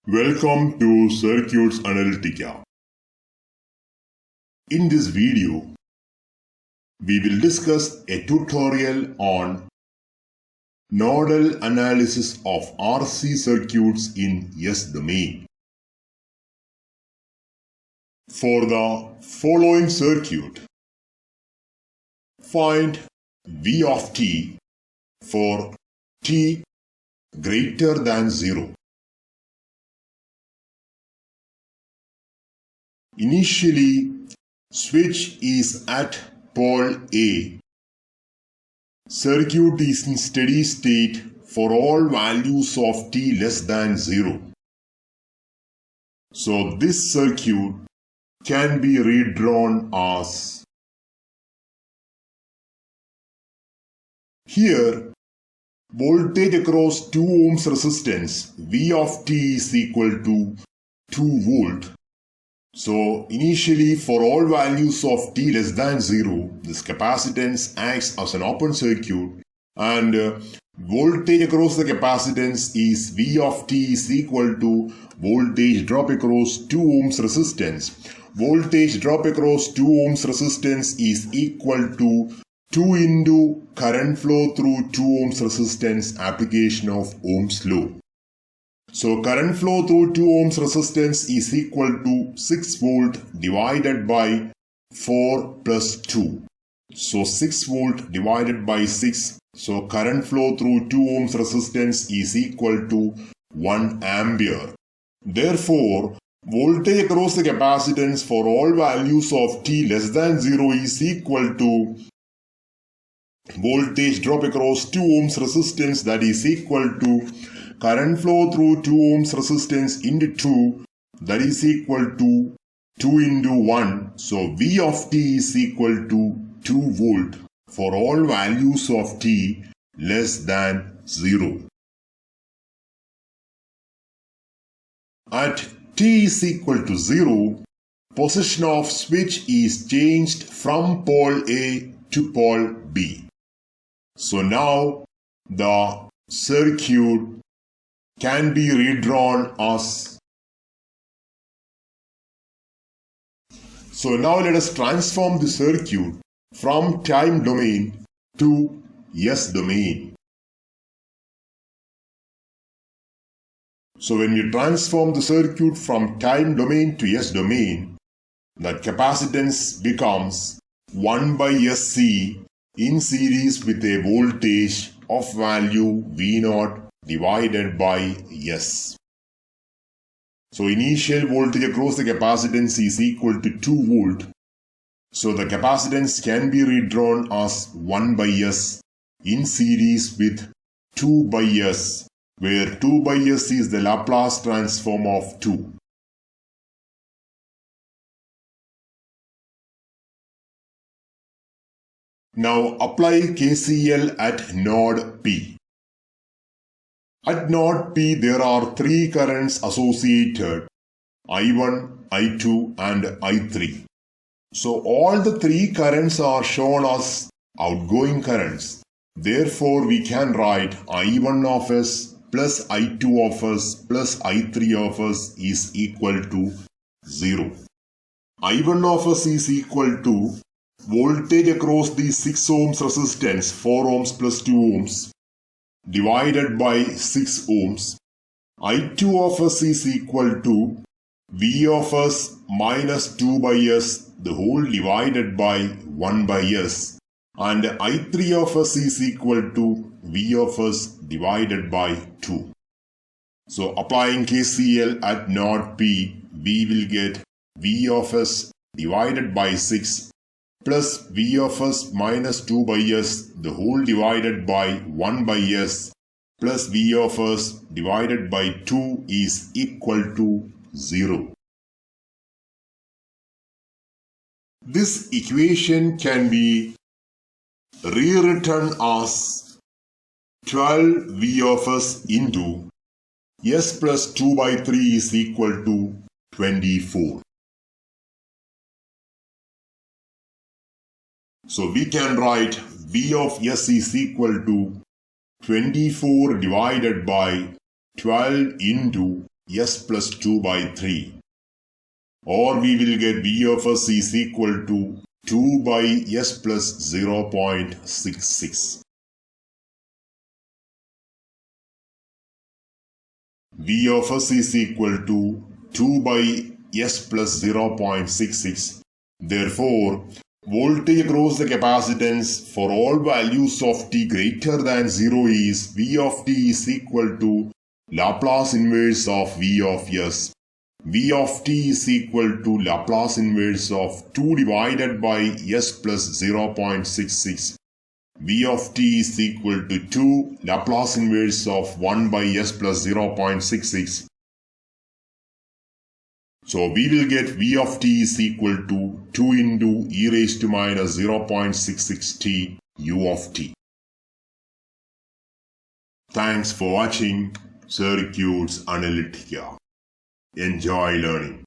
Welcome to Circuits Analytica. In this video, we will discuss a tutorial on nodal analysis of RC circuits in S domain. For the following circuit, find V of t for t greater than 0. Initially, switch is at pole A. Circuit is in steady state for all values of t less than 0. So this circuit can be redrawn as here. Voltage across 2 ohms resistance V of t is equal to 2 volt. So initially, for all values of t less than 0, this capacitance acts as an open circuit, and voltage across the capacitance is V of t is equal to voltage drop across 2 ohms resistance. Voltage drop across 2 ohms resistance is equal to 2 into current flow through 2 ohms resistance application of Ohm's law. So current flow through 2 ohms resistance is equal to 6 volt divided by 4 plus 2. So 6 volt divided by 6. So current flow through 2 ohms resistance is equal to 1 ampere. Therefore, voltage across the capacitance for all values of t less than 0 is equal to voltage drop across 2 ohms resistance, that is equal to current flow through 2 ohms resistance into 2, that is equal to 2 into 1. So V of t is equal to 2 volt for all values of t less than 0. At t is equal to 0, position of switch is changed from pole A to pole B. So now the circuit can be redrawn as. So now let us transform the circuit from time domain to S domain. So when we transform the circuit from time domain to S domain, that capacitance becomes 1 by SC in series with a voltage of value V0 divided by S. So initial voltage across the capacitance is equal to 2 volt. So the capacitance can be redrawn as 1 by S in series with 2 by S, where 2 by S is the Laplace transform of 2. Now apply KCL at node P. At node P, there are 3 currents associated, I1, I2 and I3. So all the 3 currents are shown as outgoing currents. Therefore, we can write I1 of S plus I2 of S plus I3 of S is equal to 0. I1 of S is equal to voltage across the 6 ohms resistance, 4 ohms plus 2 ohms, divided by 6 ohms. I2 of S is equal to V of S minus 2 by S, the whole divided by 1 by S. And I3 of S is equal to V of S divided by 2. So applying KCL at node P, we will get V of S divided by 6 plus V of S minus 2 by S, the whole divided by 1 by S, plus V of S divided by 2 is equal to 0. This equation can be rewritten as 12 V of S into S plus 2 by 3 is equal to 24. So we can write V of S is equal to 24 divided by 12 into s plus 2 by 3. Or we will get v of s is equal to 2 by s plus 0.66. V of s is equal to 2 by s plus 0.66. Therefore, voltage across the capacitance for all values of t greater than 0 is V of t is equal to Laplace inverse of V of s. V of t is equal to Laplace inverse of 2 divided by s plus 0.66. V of t is equal to 2 Laplace inverse of 1 by s plus 0.66. So we will get V of t is equal to 2 into e raised to minus 0.66t u of t. Thanks for watching Circuits Analytica. Enjoy learning.